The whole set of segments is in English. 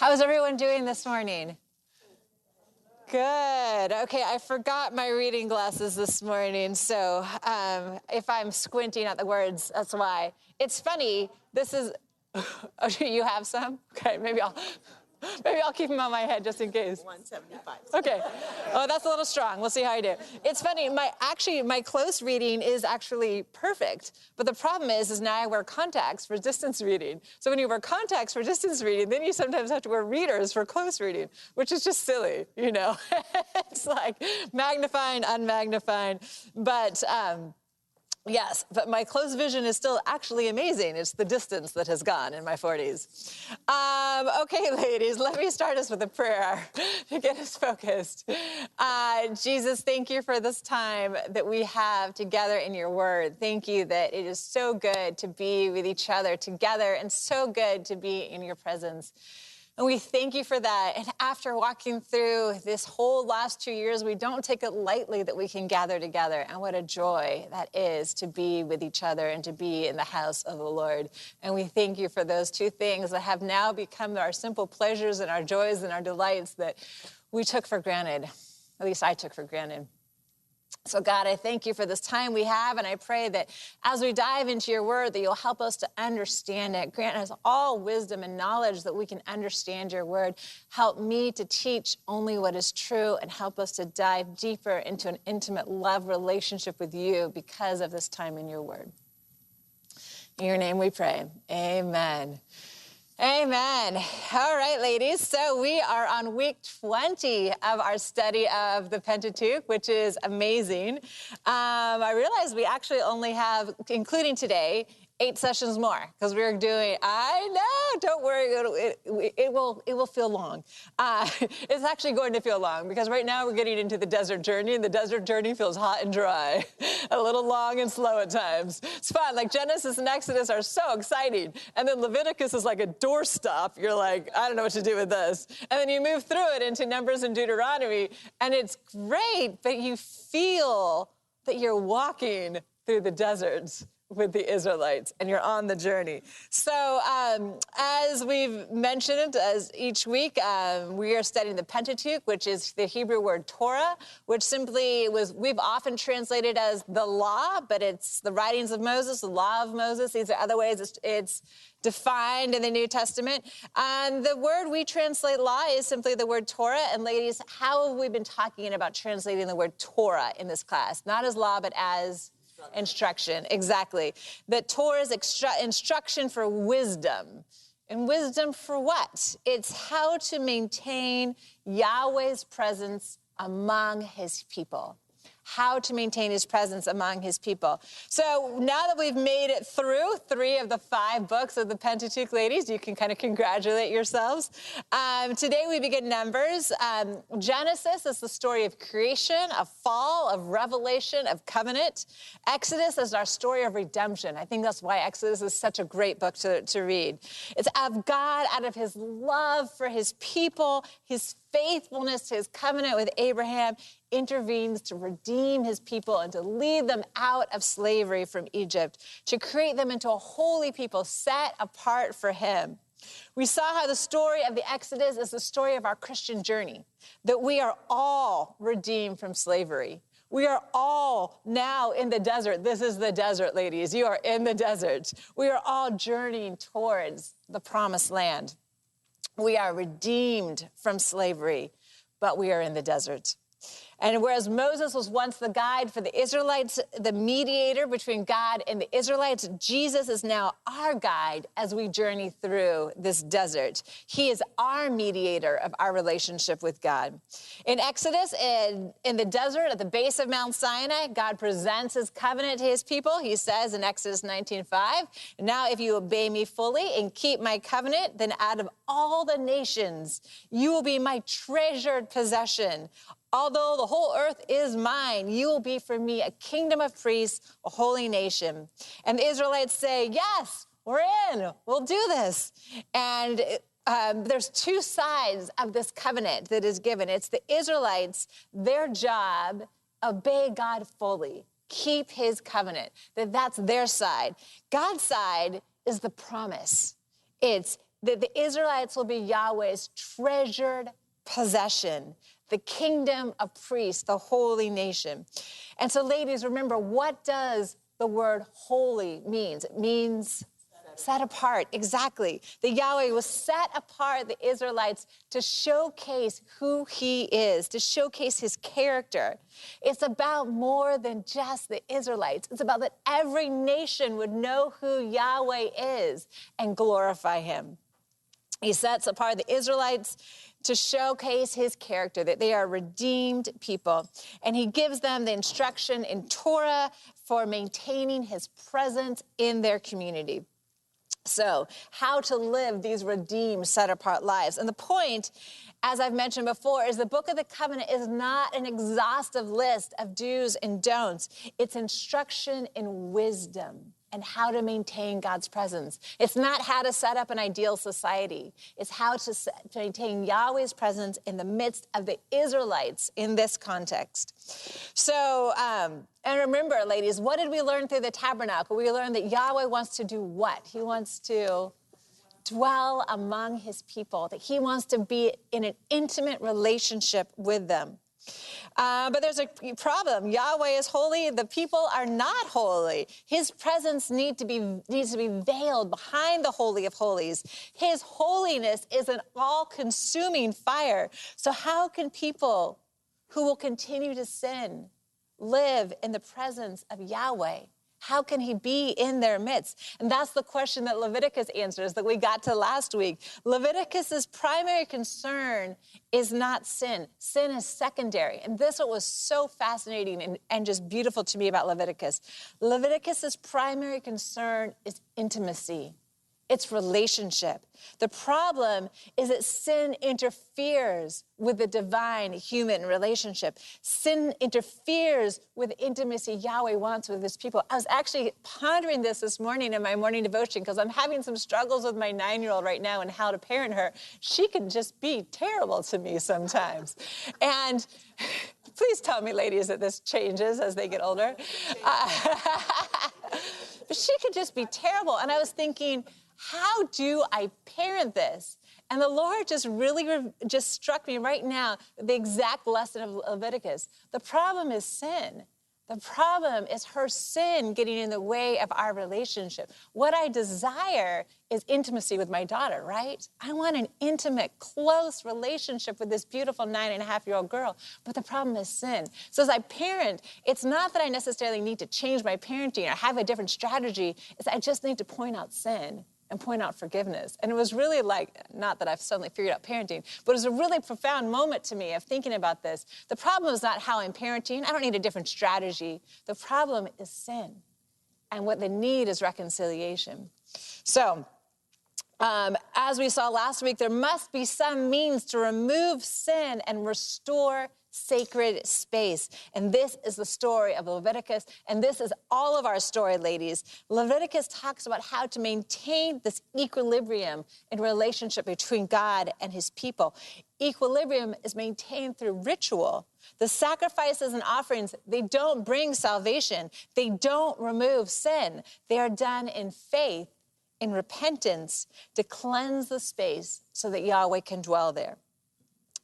How's everyone doing this morning? Good. Okay, I forgot my reading glasses this morning, so if I'm squinting at the words, that's why. It's funny, this is, oh, do you have some? Okay, maybe I'll keep them on my head just in case. 175. Okay. Oh, that's a little strong. We'll see how I do. It's funny. My close reading is actually perfect. But the problem is now I wear contacts for distance reading. So when you wear contacts for distance reading, then you sometimes have to wear readers for close reading, which is just silly, you know. It's like magnifying, unmagnifying. But yes, but my close vision is still actually amazing. It's the distance that has gone in my 40s. Okay, ladies, let me start us with a prayer to get us focused. Jesus, thank you for this time that we have together in your word. Thank you that it is so good to be with each other together and so good to be in your presence. And we thank you for that. And after walking through this whole last 2 years, we don't take it lightly that we can gather together. And what a joy that is to be with each other and to be in the house of the Lord. And we thank you for those two things that have now become our simple pleasures and our joys and our delights that we took for granted. At least I took for granted. So God, I thank you for this time we have, and I pray that as we dive into your word, that you'll help us to understand it. Grant us all wisdom and knowledge that we can understand your word. Help me to teach only what is true, and help us to dive deeper into an intimate love relationship with you because of this time in your word. In your name we pray. Amen. Amen. All right, ladies. So we are on week 20 of our study of the Pentateuch, which is amazing. I realize we actually only have, including today, 8 sessions more because we're doing. I know. Don't worry. It will feel long. It's actually going to feel long because right now we're getting into the desert journey, and the desert journey feels hot and dry, a little long and slow at times. It's fun. Like Genesis and Exodus are so exciting, and then Leviticus is like a doorstop. You're like, I don't know what to do with this, and then you move through it into Numbers and Deuteronomy, and it's great, but you feel that you're walking through the deserts with the Israelites, and you're on the journey. So as we've mentioned, as each week, we are studying the Pentateuch, which is the Hebrew word Torah, which simply we've often translated as the law, but it's the writings of Moses, the law of Moses. These are other ways it's defined in the New Testament. And the word we translate law is simply the word Torah. And ladies, how have we been talking about translating the word Torah in this class? Not as law, but as instruction. Exactly. That Torah is instruction for wisdom. And wisdom for what? It's how to maintain Yahweh's presence among his people. How to maintain his presence among his people. So now that we've made it through 3 of the 5 books of the Pentateuch, ladies, you can kind of congratulate yourselves. Today we begin Numbers. Genesis is the story of creation, of fall, of revelation, of covenant. Exodus is our story of redemption. I think that's why Exodus is such a great book to read. It's of God out of his love for his people, his faithfulness to his covenant with Abraham, intervenes to redeem his people and to lead them out of slavery from Egypt, to create them into a holy people set apart for him. We saw how the story of the Exodus is the story of our Christian journey, that we are all redeemed from slavery. We are all now in the desert. This is the desert, ladies. You are in the desert. We are all journeying towards the promised land. We are redeemed from slavery, but we are in the desert. And whereas Moses was once the guide for the Israelites, the mediator between God and the Israelites, Jesus is now our guide as we journey through this desert. He is our mediator of our relationship with God. In Exodus, in the desert at the base of Mount Sinai, God presents his covenant to his people. He says in Exodus 19:5, "Now if you obey me fully and keep my covenant, then out of all the nations, you will be my treasured possession. Although the whole earth is mine, you will be for me a kingdom of priests, a holy nation." And the Israelites say, yes, we're in, we'll do this. And there's 2 sides of this covenant that is given. It's the Israelites, their job, obey God fully, keep his covenant. That's their side. God's side is the promise. It's that the Israelites will be Yahweh's treasured possession, the kingdom of priests, the holy nation. And so, ladies, remember, what does the word holy means? It means set apart, exactly. The Yahweh was set apart the Israelites to showcase who he is, to showcase his character. It's about more than just the Israelites. It's about that every nation would know who Yahweh is and glorify him. He sets apart the Israelites to showcase his character, that they are redeemed people. And he gives them the instruction in Torah for maintaining his presence in their community. So, how to live these redeemed, set-apart lives. And the point, as I've mentioned before, is the Book of the Covenant is not an exhaustive list of do's and don'ts. It's instruction in wisdom and how to maintain God's presence. It's not how to set up an ideal society. It's how to maintain Yahweh's presence in the midst of the Israelites in this context. So, and remember, ladies, what did we learn through the tabernacle? We learned that Yahweh wants to do what? He wants to dwell among his people, that he wants to be in an intimate relationship with them. But there's a problem. Yahweh is holy. The people are not holy. His presence needs to be veiled behind the Holy of Holies. His holiness is an all-consuming fire. So how can people who will continue to sin live in the presence of Yahweh? How can he be in their midst? And that's the question that Leviticus answers that we got to last week. Leviticus's primary concern is not sin. Sin is secondary. And this is what was so fascinating and just beautiful to me about Leviticus. Leviticus's primary concern is intimacy. It's relationship. The problem is that sin interferes with the divine-human relationship. Sin interferes with the intimacy Yahweh wants with his people. I was actually pondering this morning in my morning devotion because I'm having some struggles with my 9-year-old right now and how to parent her. She can just be terrible to me sometimes. And please tell me, ladies, that this changes as they get older. But she could just be terrible. And I was thinking, how do I parent this? And the Lord just really just struck me right now, the exact lesson of Leviticus. The problem is sin. The problem is her sin getting in the way of our relationship. What I desire is intimacy with my daughter, right? I want an intimate, close relationship with this beautiful 9.5-year-old girl. But the problem is sin. So as I parent, it's not that I necessarily need to change my parenting or have a different strategy. It's I just need to point out sin and point out forgiveness. And it was really like, not that I've suddenly figured out parenting, but it was a really profound moment to me of thinking about this. The problem is not how I'm parenting. I don't need a different strategy. The problem is sin. And what they need is reconciliation. So, as we saw last week, there must be some means to remove sin and restore sacred space. And this is the story of Leviticus, and this is all of our story, ladies. Leviticus talks about how to maintain this equilibrium in relationship between God and his people. Equilibrium is maintained through ritual. The sacrifices and offerings, they don't bring salvation. They don't remove sin. They are done in faith, in repentance, to cleanse the space so that Yahweh can dwell there.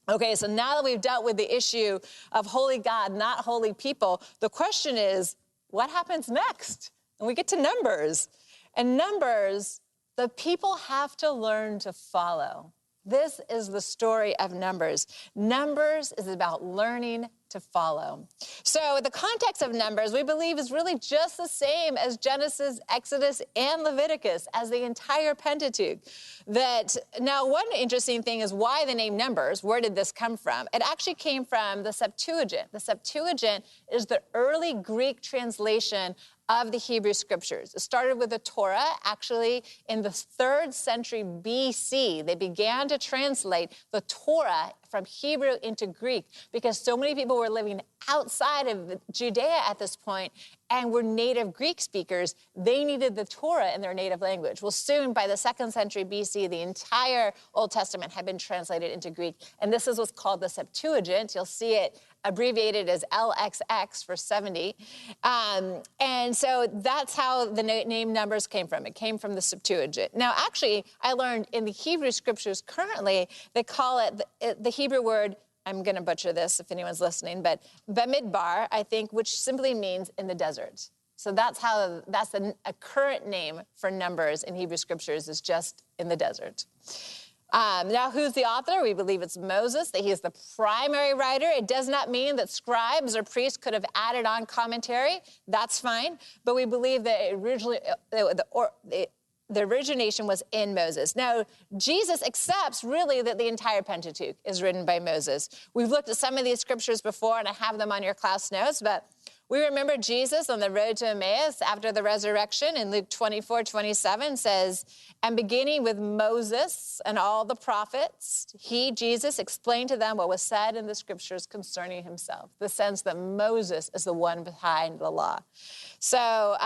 Okay, so now that we've dealt with the issue of holy God, not holy people, the question is, what happens next? And we get to Numbers. And Numbers, the people have to learn to follow. This is the story of Numbers. Numbers is about learning to follow. So the context of Numbers, we believe, is really just the same as Genesis, Exodus, and Leviticus, as the entire Pentateuch. Now, one interesting thing is why the name Numbers. Where did this come from? It actually came from the Septuagint. The Septuagint is the early Greek translation of the Hebrew Scriptures. It started with the Torah. Actually, in the 3rd century BC, they began to translate the Torah from Hebrew into Greek because so many people were living outside of Judea at this point, and were native Greek speakers, they needed the Torah in their native language. Well, soon, by the 2nd century BC, the entire Old Testament had been translated into Greek, and this is what's called the Septuagint. You'll see it abbreviated as LXX for 70. And so that's how the name Numbers came from. It came from the Septuagint. Now, actually, I learned in the Hebrew scriptures currently, they call it the Hebrew word, I'm going to butcher this if anyone's listening, but Bamidbar, I think, which simply means in the desert. So that's a current name for Numbers in Hebrew scriptures, is just in the desert. Now, who's the author? We believe it's Moses, that he is the primary writer. It does not mean that scribes or priests could have added on commentary. That's fine. But we believe that originally the origination was in Moses. Now, Jesus accepts really that the entire Pentateuch is written by Moses. We've looked at some of these scriptures before, and I have them on your class notes, but we remember Jesus on the road to Emmaus after the resurrection in Luke 24:27 says, and beginning with Moses and all the prophets, he, Jesus, explained to them what was said in the scriptures concerning himself, the sense that Moses is the one behind the law. So,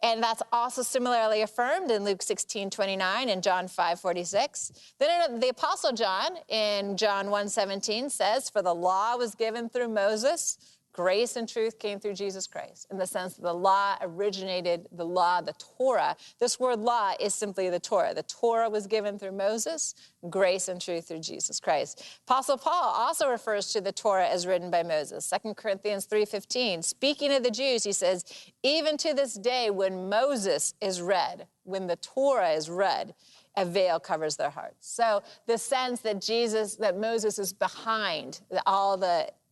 and that's also similarly affirmed in Luke 16:29 and John 5:46. Then the Apostle John in John 1:17 says, for the law was given through Moses, grace and truth came through Jesus Christ, in the sense that the law originated, the law, the Torah. This word law is simply the Torah. The Torah was given through Moses, grace and truth through Jesus Christ. Apostle Paul also refers to the Torah as written by Moses. 2 Corinthians 3:15, speaking of the Jews, he says, even to this day when Moses is read, when the Torah is read, a veil covers their hearts. So the sense that Moses is behind all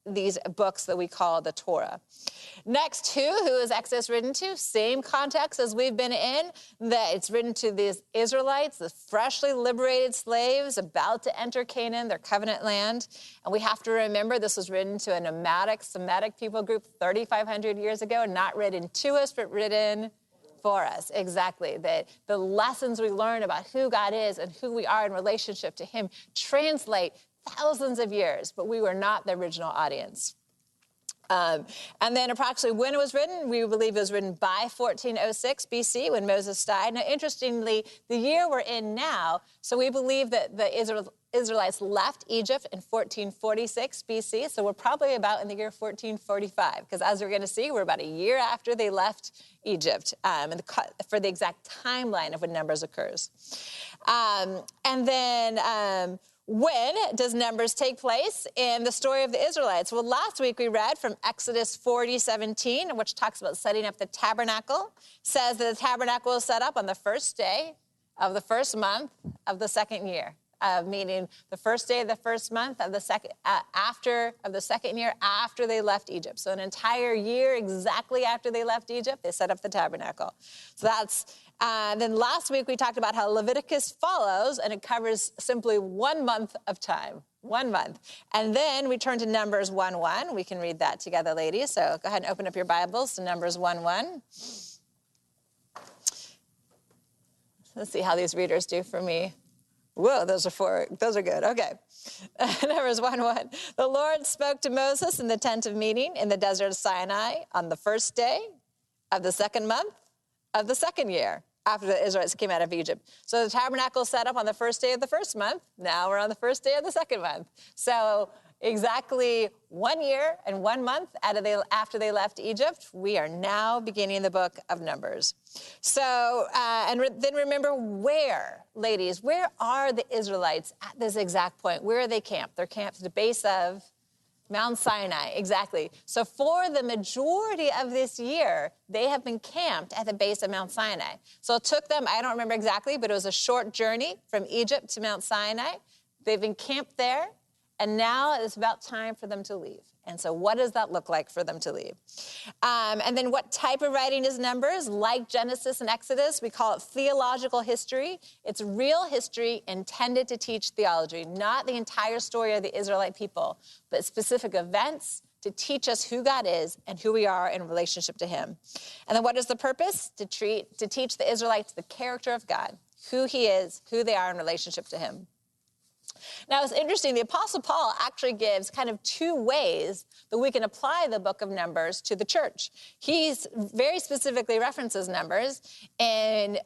these books that we call the Torah. Next, who is Exodus written to? Same context as we've been in, that it's written to these Israelites, the freshly liberated slaves about to enter Canaan, their covenant land. And we have to remember this was written to a nomadic Semitic people group 3,500 years ago, not written to us, but written for us. Exactly. That the lessons we learn about who God is and who we are in relationship to him translate thousands of years, but we were not the original audience. And then approximately when it was written, we believe it was written by 1406 BC when Moses died. Now, interestingly, the year we're in now, so we believe that the Israelites left Egypt in 1446 BC, so we're probably about in the year 1445, because as we're going to see, we're about a year after they left Egypt for the exact timeline of when Numbers occurs. And then when does Numbers take place in the story of the Israelites? Well, last week we read from Exodus 40:17, which talks about setting up the tabernacle. Says that the tabernacle was set up on the first day of the first month of the second year, meaning the first day of the first month of the second year after they left Egypt. So an entire year exactly after they left Egypt, they set up the tabernacle. So that's. Then last week we talked about how Leviticus follows, and it covers simply 1 month of time, 1 month. And then we turn to Numbers 1:1. We can read that together, ladies. So go ahead and open up your Bibles to Numbers 1:1. Let's see how these readers do for me. Whoa, those are 4. Those are good. Okay. Numbers 1:1. The Lord spoke to Moses in the tent of meeting in the desert of Sinai on the first day of the second month of the second year after the Israelites came out of Egypt. So the tabernacle set up on the first day of the first month. Now we're on the first day of the second month. So exactly 1 year and 1 month after they left Egypt, we are now beginning the book of Numbers. So, then remember where, ladies, where are the Israelites at this exact point? Where are they camped? They're camped at the base of Mount Sinai, exactly. So for the majority of this year, they have been camped at the base of Mount Sinai. So it took them, I don't remember exactly, but it was a short journey from Egypt to Mount Sinai. They've been camped there, and now it's about time for them to leave. And so what does that look like for them to leave? And then what type of writing is Numbers? Like Genesis and Exodus, we call it theological history. It's real history intended to teach theology, not the entire story of the Israelite people, but specific events to teach us who God is and who we are in relationship to him. And then what is the purpose? To teach the Israelites the character of God, who he is, who they are in relationship to him. Now, it's interesting. The Apostle Paul actually gives kind of two ways that we can apply the book of Numbers to the church. He's very specifically references Numbers in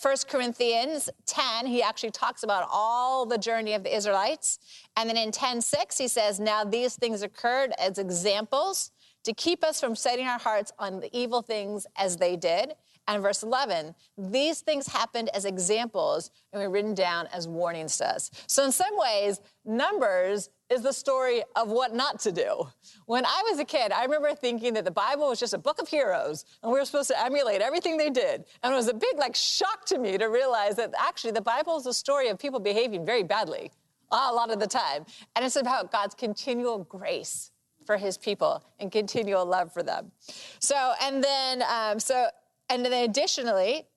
1 Corinthians 10, he actually talks about all the journey of the Israelites. And then in 10:6, he says, now these things occurred as examples to keep us from setting our hearts on the evil things as they did. And verse 11, these things happened as examples and were written down as warnings to us. So in some ways, Numbers is the story of what not to do. When I was a kid, I remember thinking that the Bible was just a book of heroes and we were supposed to emulate everything they did. And it was a big shock to me to realize that actually the Bible is a story of people behaving very badly a lot of the time. And it's about God's continual grace for his people and continual love for them. And then additionally,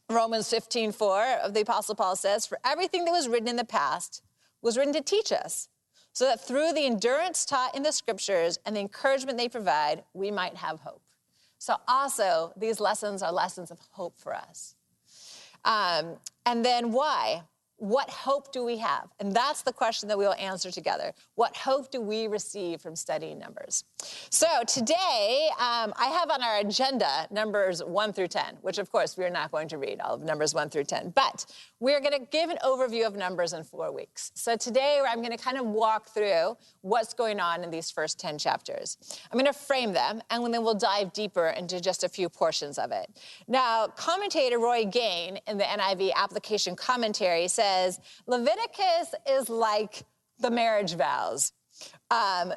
Romans 15:4 of the Apostle Paul says, for everything that was written in the past was written to teach us, so that through the endurance taught in the scriptures and the encouragement they provide, we might have hope. So also, these lessons are lessons of hope for us. And then why? What hope do we have? And that's the question that we'll answer together. What hope do we receive from studying Numbers? So today, I have on our agenda Numbers 1 through 10, which of course we are not going to read all of Numbers 1 through 10, but we're going to give an overview of Numbers in 4 weeks. So today I'm going to kind of walk through what's going on in these first 10 chapters. I'm going to frame them, and then we'll dive deeper into just a few portions of it. Now, commentator Roy Gain in the NIV application commentary says, Leviticus is like the marriage vows.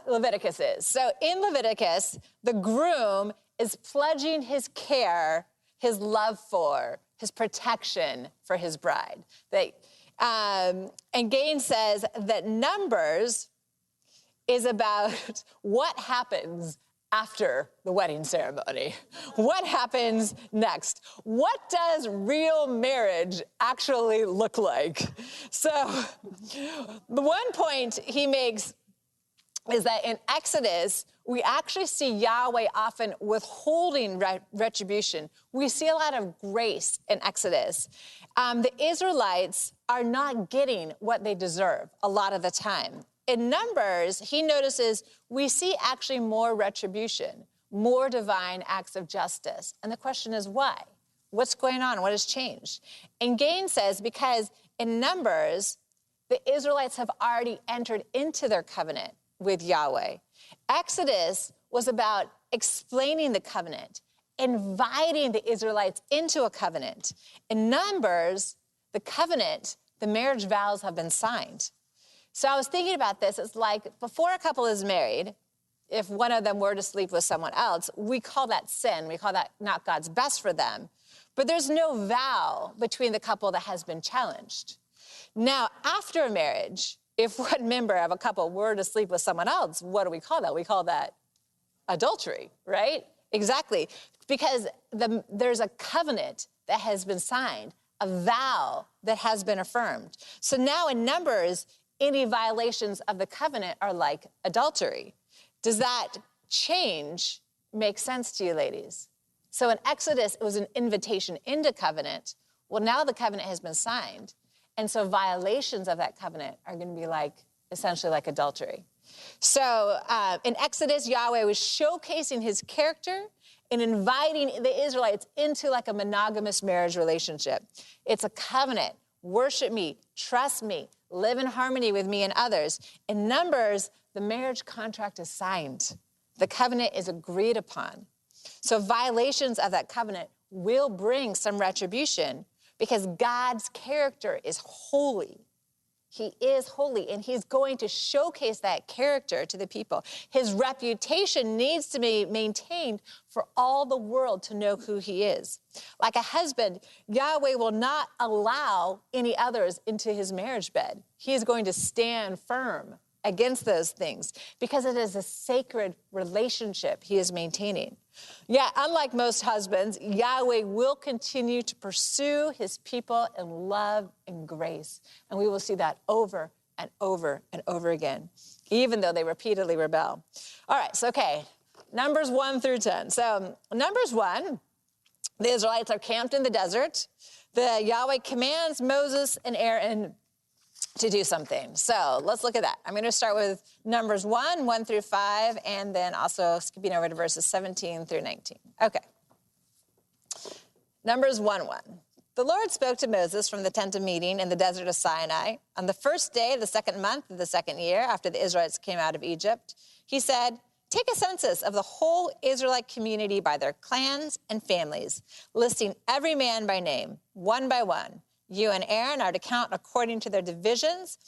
Leviticus is. So in Leviticus, the groom is pledging his care, his love for, his protection for his bride. And Gain says that Numbers is about what happens after the wedding ceremony. What happens next? What does real marriage actually look like? So the one point he makes is that in Exodus, we actually see Yahweh often withholding retribution. We see a lot of grace in Exodus. The Israelites are not getting what they deserve a lot of the time. In Numbers, he notices we see actually more retribution, more divine acts of justice. And the question is why? What's going on? What has changed? And Gain says because in Numbers, the Israelites have already entered into their covenant with Yahweh. Exodus was about explaining the covenant, inviting the Israelites into a covenant. In Numbers, the covenant, the marriage vows have been signed. So I was thinking about this. It's like before a couple is married, if one of them were to sleep with someone else, we call that sin. We call that not God's best for them. But there's no vow between the couple that has been challenged. Now, after a marriage, if one member of a couple were to sleep with someone else, what do we call that? We call that adultery, right? Exactly. Because there's a covenant that has been signed, a vow that has been affirmed. So now in Numbers, any violations of the covenant are like adultery. Does that change make sense to you, ladies? So in Exodus, it was an invitation into covenant. Well, now the covenant has been signed. And so violations of that covenant are going to be essentially like adultery. So in Exodus, Yahweh was showcasing his character and inviting the Israelites into a monogamous marriage relationship. It's a covenant. Worship me, trust me, live in harmony with me and others. In Numbers, the marriage contract is signed. The covenant is agreed upon. So violations of that covenant will bring some retribution because God's character is holy. He is holy, and he's going to showcase that character to the people. His reputation needs to be maintained for all the world to know who he is. Like a husband, Yahweh will not allow any others into his marriage bed. He is going to stand firm against those things because it is a sacred relationship he is maintaining. Yeah, unlike most husbands, Yahweh will continue to pursue his people in love and grace. And we will see that over and over and over again, even though they repeatedly rebel. All right, so Numbers 1 through 10. So Numbers 1, the Israelites are camped in the desert. Yahweh commands Moses and Aaron to do something. So let's look at that. I'm going to start with Numbers 1 through 5, and then also skipping over to verses 17 through 19. Okay. Numbers 1:1. The Lord spoke to Moses from the tent of meeting in the desert of Sinai on the first day of the second month of the second year after the Israelites came out of Egypt. He said, take a census of the whole Israelite community by their clans and families, listing every man by name, one by one. You and Aaron are to count according to their divisions,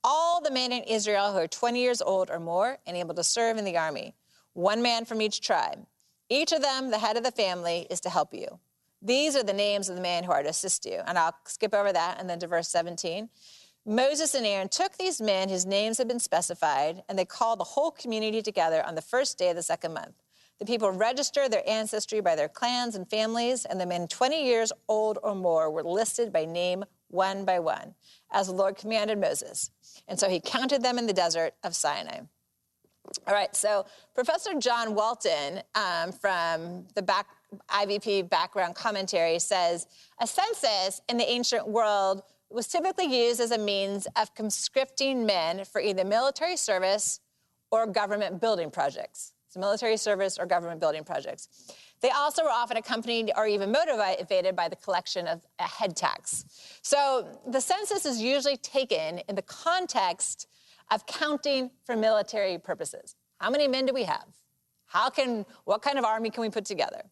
all the men in Israel who are 20 years old or more and able to serve in the army, one man from each tribe. Each of them, the head of the family, is to help you. These are the names of the men who are to assist you. And I'll skip over that and then to verse 17. Moses and Aaron took these men whose names had been specified, and they called the whole community together on the first day of the second month. The people registered their ancestry by their clans and families, and the men 20 years old or more were listed by name one by one, as the Lord commanded Moses. And so he counted them in the desert of Sinai. All right, so Professor John Walton from the IVP background commentary says, a census in the ancient world was typically used as a means of conscripting men for either military service or government building projects. So military service or government building projects. They also were often accompanied or even motivated by the collection of a head tax. So the census is usually taken in the context of counting for military purposes. How many men do we have? What kind of army can we put together?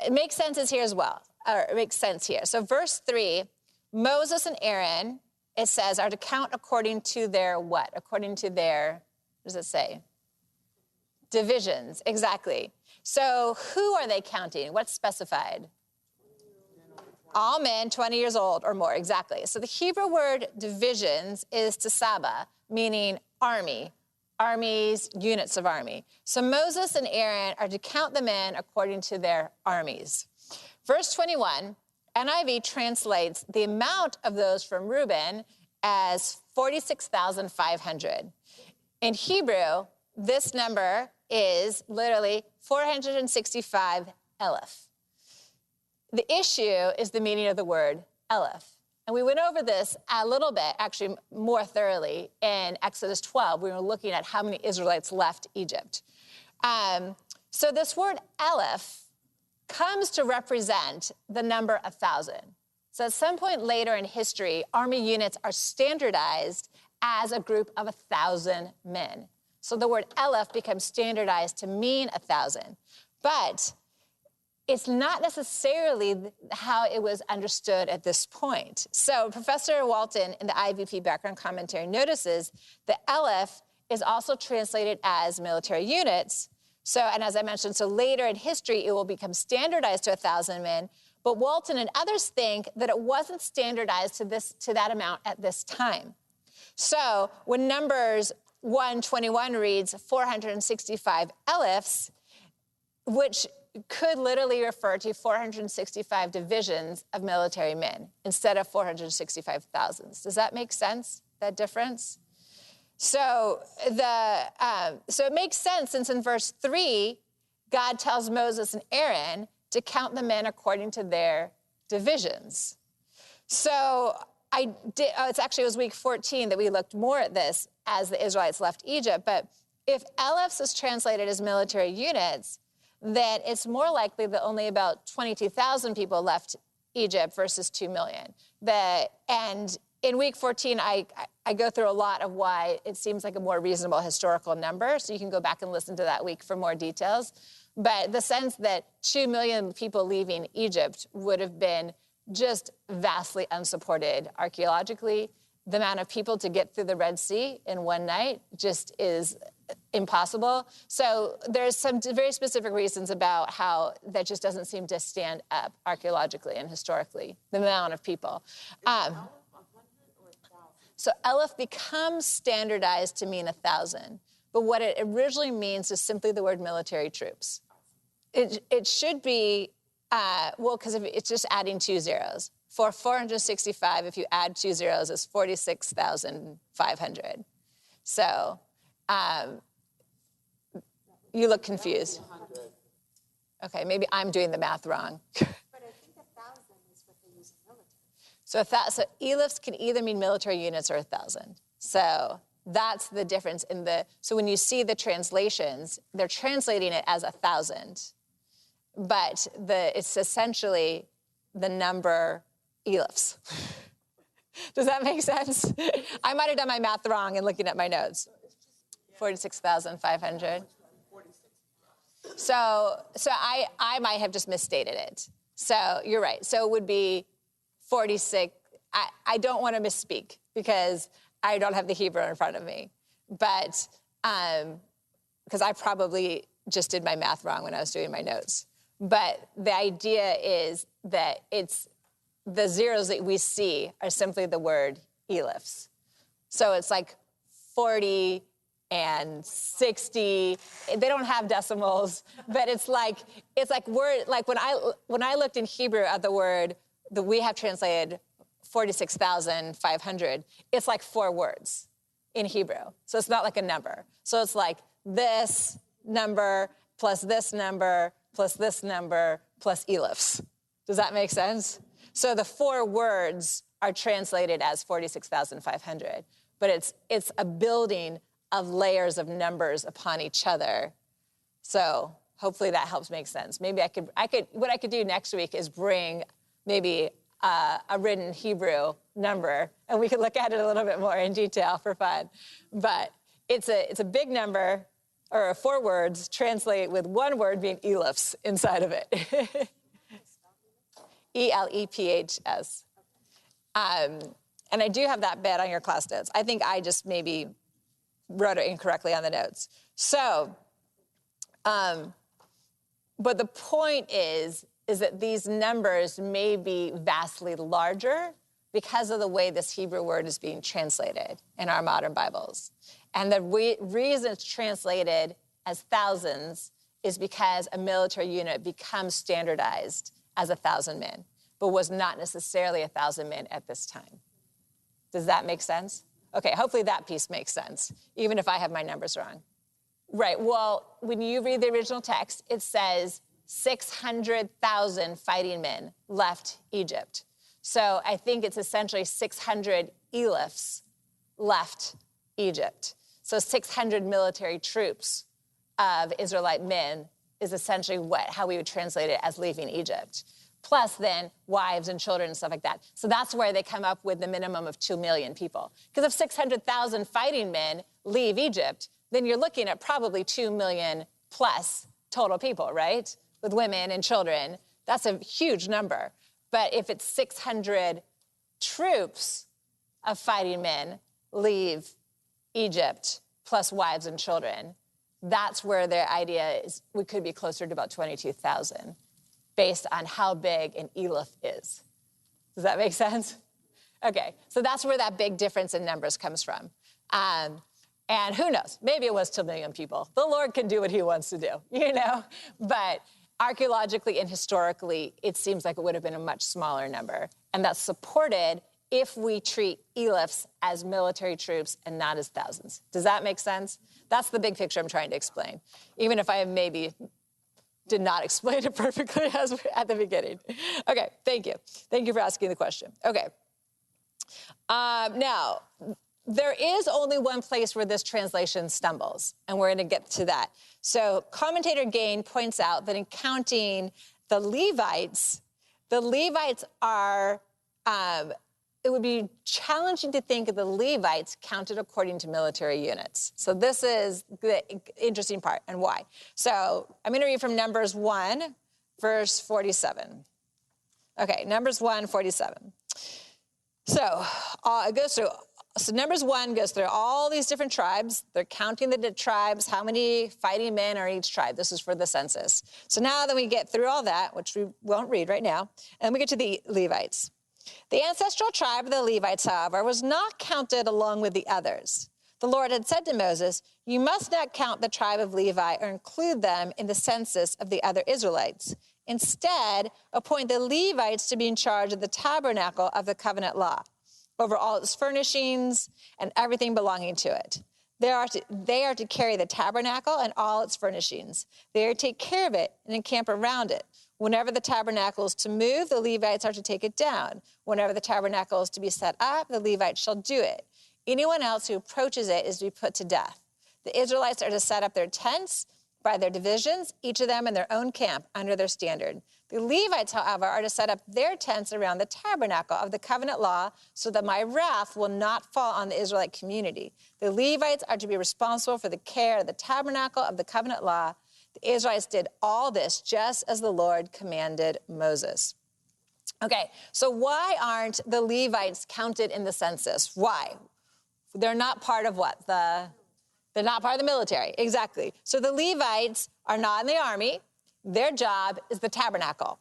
It makes sense here as well, or it makes sense here. So verse 3, Moses and Aaron, it says, are to count according to their what? According to their, what does it say? Divisions, exactly. So who are they counting? What's specified? All men 20 years old or more, exactly. So the Hebrew word divisions is tesaba, meaning army, armies, units of army. So Moses and Aaron are to count the men according to their armies. Verse 21, NIV translates the amount of those from Reuben as 46,500. In Hebrew, this number is literally 465 elef. The issue is the meaning of the word elef. And we went over this a little bit, actually more thoroughly, in Exodus 12. We were looking at how many Israelites left Egypt. So this word elef comes to represent the number 1,000. So at some point later in history, army units are standardized as a group of 1,000 men. So the word elef becomes standardized to mean 1,000. But it's not necessarily how it was understood at this point. So Professor Walton in the IVP background commentary notices that elef is also translated as military units. So, and as I mentioned, so later in history, it will become standardized to 1,000 men. But Walton and others think that it wasn't standardized to that amount at this time. So when Numbers 1:21 reads 465 elefs, which could literally refer to 465 divisions of military men instead of 465,000. Does that make sense, that difference? So it makes sense since in verse 3, God tells Moses and Aaron to count the men according to their divisions. So it was week 14 that we looked more at this as the Israelites left Egypt. But if elefs is translated as military units, then it's more likely that only about 22,000 people left Egypt versus 2 million. And in week 14, I go through a lot of why it seems like a more reasonable historical number. So you can go back and listen to that week for more details. But the sense that 2 million people leaving Egypt would have been just vastly unsupported archaeologically. The amount of people to get through the Red Sea in one night just is impossible. So there's some very specific reasons about how that just doesn't seem to stand up archaeologically and historically, the amount of people. So elef becomes standardized to mean 1,000. But what it originally means is simply the word military troops. It should be, because it's just adding 2 zeros. For 465, if you add 2 zeros, it's 46,500. So you look confused. Okay, maybe I'm doing the math wrong. But I think 1,000 is what they use in military. So eliphs can either mean military units or 1,000. So that's the difference so when you see the translations, they're translating it as 1,000, but it's essentially the number eliphs. Does that make sense? I might have done my math wrong in looking at my notes. 46,500. So I might have just misstated it. So you're right. So it would be 46. I don't want to misspeak because I don't have the Hebrew in front of me. But because I probably just did my math wrong when I was doing my notes. But the idea is that the zeros that we see are simply the word eliphs. So it's like 40 and 60. They don't have decimals, but it's like when I looked in Hebrew at the word that we have translated 46,500, it's like 4 words in Hebrew. So it's not like a number. So it's like this number plus this number plus this number plus eliphs. Does that make sense? So the 4 words are translated as 46,500, but it's a building of layers of numbers upon each other. So hopefully that helps make sense. Maybe what I could do next week is bring maybe a written Hebrew number, and we could look at it a little bit more in detail for fun. But it's a big number, or 4 words, translate with 1 word being eliphs inside of it. E-L-E-P-H-S. And I do have that bit on your class notes. I think I just maybe wrote it incorrectly on the notes. So, but the point is that these numbers may be vastly larger because of the way this Hebrew word is being translated in our modern Bibles. And the reason it's translated as thousands is because a military unit becomes standardized as 1,000 men, but was not necessarily 1,000 men at this time. Does that make sense? Okay, hopefully that piece makes sense, even if I have my numbers wrong. Right, well, when you read the original text, it says 600,000 fighting men left Egypt. So I think it's essentially 600 eliphs left Egypt. So 600 military troops of Israelite men is essentially how we would translate it as leaving Egypt. Plus then wives and children and stuff like that. So that's where they come up with the minimum of 2 million people. Because if 600,000 fighting men leave Egypt, then you're looking at probably 2 million plus total people, right? With women and children. That's a huge number. But if it's 600 troops of fighting men leave Egypt, plus wives and children, that's where their idea is we could be closer to about 22,000. Based on how big an eliph is. Does that make sense? Okay, so that's where that big difference in numbers comes from. And who knows, maybe it was 2 million people. The Lord can do what he wants to do, But archaeologically and historically, it seems like it would have been a much smaller number. And that's supported if we treat eliphs as military troops and not as thousands. Does that make sense? That's the big picture I'm trying to explain, even if I maybe did not explain it perfectly at the beginning. Okay, thank you. Thank you for asking the question. Okay. Now, there is only one place where this translation stumbles, and we're going to get to that. So commentator Gain points out that in counting the Levites are, it would be challenging to think of the Levites counted according to military units. So this is the interesting part, and why. So I'm going to read from Numbers 1, verse 47. Okay, Numbers 1, 47. So it goes through. So Numbers 1 goes through all these different tribes. They're counting the tribes, how many fighting men are in each tribe. This is for the census. So now that we get through all that, which we won't read right now, and we get to the Levites. The ancestral tribe of the Levites, however, was not counted along with the others. The Lord had said to Moses, "You must not count the tribe of Levi or include them in the census of the other Israelites. Instead, appoint the Levites to be in charge of the tabernacle of the covenant law, over all its furnishings and everything belonging to it. They are to carry the tabernacle and all its furnishings. They are to take care of it and encamp around it. Whenever the tabernacle is to move, the Levites are to take it down. Whenever the tabernacle is to be set up, the Levites shall do it. Anyone else who approaches it is to be put to death. The Israelites are to set up their tents by their divisions, each of them in their own camp under their standard. The Levites, however, are to set up their tents around the tabernacle of the covenant law so that my wrath will not fall on the Israelite community. The Levites are to be responsible for the care of the tabernacle of the covenant law. The Israelites did all this just as the Lord commanded Moses. Okay, so why aren't the Levites counted in the census? Why? They're not part of what? They're not part of the military, exactly. So the Levites are not in the army. Their job is the tabernacle.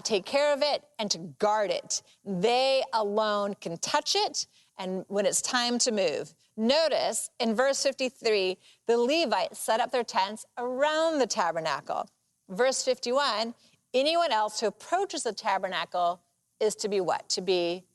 Take care of it and to guard it. They alone can touch it and when it's time to move. Notice in verse 53, the Levites set up their tents around the tabernacle. Verse 51, anyone else who approaches the tabernacle is to be what? To be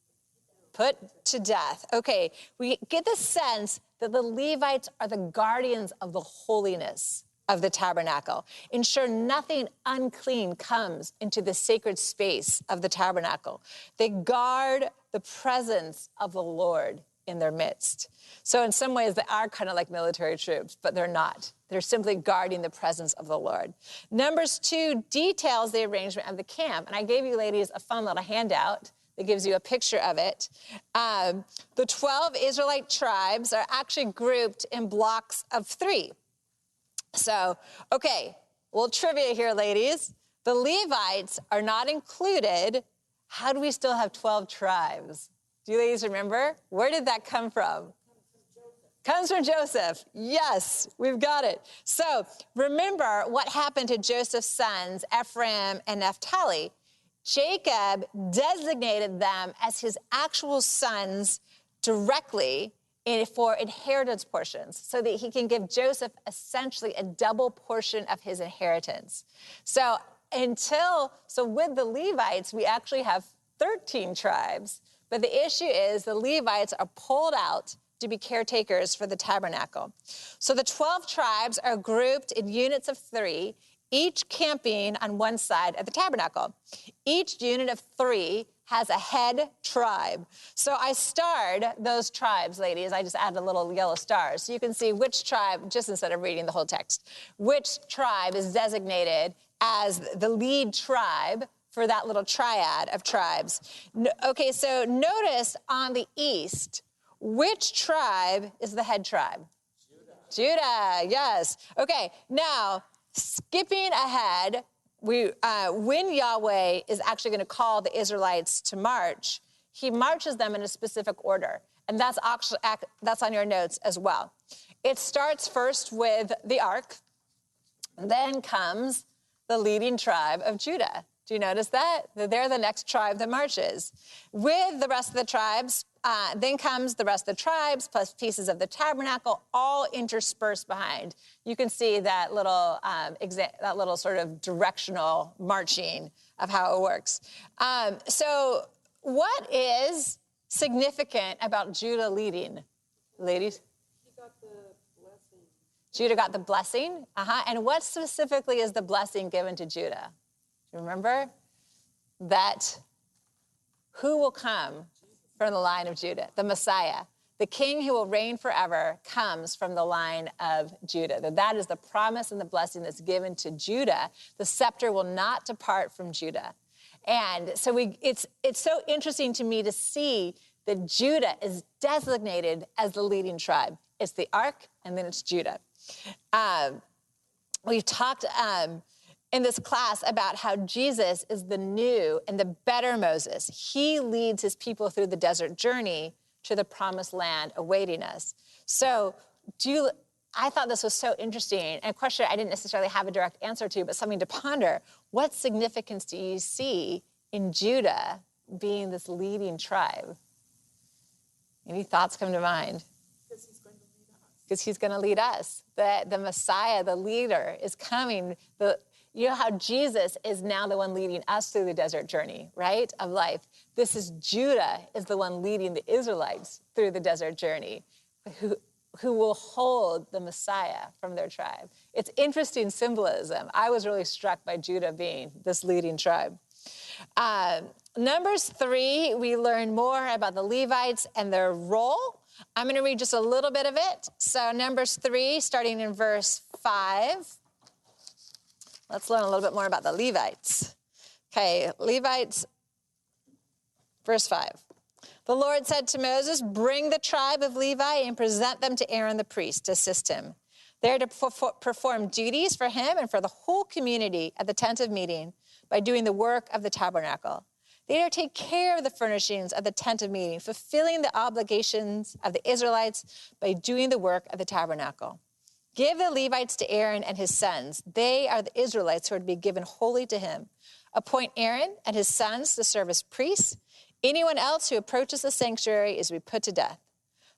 put to death. Okay, we get the sense that the Levites are the guardians of the holiness of the tabernacle. Ensure nothing unclean comes into the sacred space of the tabernacle. They guard the presence of the Lord in their midst. So in some ways, they are kind of like military troops, but they're not. They're simply guarding the presence of the Lord. Numbers 2 details the arrangement of the camp. And I gave you ladies a fun little handout that gives you a picture of it. The 12 Israelite tribes are actually grouped in blocks of 3. So, okay, a little trivia here, ladies. The Levites are not included. How do we still have 12 tribes? Do you ladies remember? Where did that come from? Comes from Joseph. Yes, we've got it. So remember what happened to Joseph's sons, Ephraim and Naphtali. Jacob designated them as his actual sons directly for inheritance portions so that he can give Joseph essentially a double portion of his inheritance. So with the Levites, we actually have 13 tribes, but the issue is the Levites are pulled out to be caretakers for the tabernacle. So the 12 tribes are grouped in units of 3, each camping on one side of the tabernacle. Each unit of 3 has a head tribe. So I starred those tribes, ladies. I just added a little yellow star so you can see which tribe, just instead of reading the whole text, which tribe is designated as the lead tribe for that little triad of tribes. Okay, so notice on the east, which tribe is the head tribe? Judah, yes. Okay, now, skipping ahead, when Yahweh is actually going to call the Israelites to march, he marches them in a specific order. And that's on your notes as well. It starts first with the ark, then comes the leading tribe of Judah. Do you notice that? They're the next tribe that marches. With the rest of the tribes, then comes the rest of the tribes, plus pieces of the tabernacle, all interspersed behind. You can see that little sort of directional marching of how it works. So what is significant about Judah leading, ladies? He got the blessing. Judah got the blessing? And what specifically is the blessing given to Judah? Remember that who will come from the line of Judah? The Messiah. The king who will reign forever comes from the line of Judah. That is the promise and the blessing that's given to Judah. The scepter will not depart from Judah. And so it's so interesting to me to see that Judah is designated as the leading tribe. It's the ark, and then it's Judah. We've talked in this class about how Jesus is the new and the better Moses. He leads his people through the desert journey to the promised land awaiting us. So I thought this was so interesting, and a question I didn't necessarily have a direct answer to, but something to ponder. What significance do you see in Judah being this leading tribe? Any thoughts come to mind? Because he's going to lead us. Because he's going to lead us. The Messiah, the leader, is coming. You know how Jesus is now the one leading us through the desert journey, right, of life. Judah is the one leading the Israelites through the desert journey. who will hold the Messiah from their tribe. It's interesting symbolism. I was really struck by Judah being this leading tribe. Numbers 3, we learn more about the Levites and their role. I'm going to read just a little bit of it. So Numbers 3, starting in verse 5. Let's learn a little bit more about the Levites. Okay, Levites, verse 5. The Lord said to Moses, bring the tribe of Levi and present them to Aaron the priest to assist him. They are to perform duties for him and for the whole community at the tent of meeting by doing the work of the tabernacle. They are to take care of the furnishings of the tent of meeting, fulfilling the obligations of the Israelites by doing the work of the tabernacle. Give the Levites to Aaron and his sons. They are the Israelites who are to be given wholly to him. Appoint Aaron and his sons to serve as priests. Anyone else who approaches the sanctuary is to be put to death.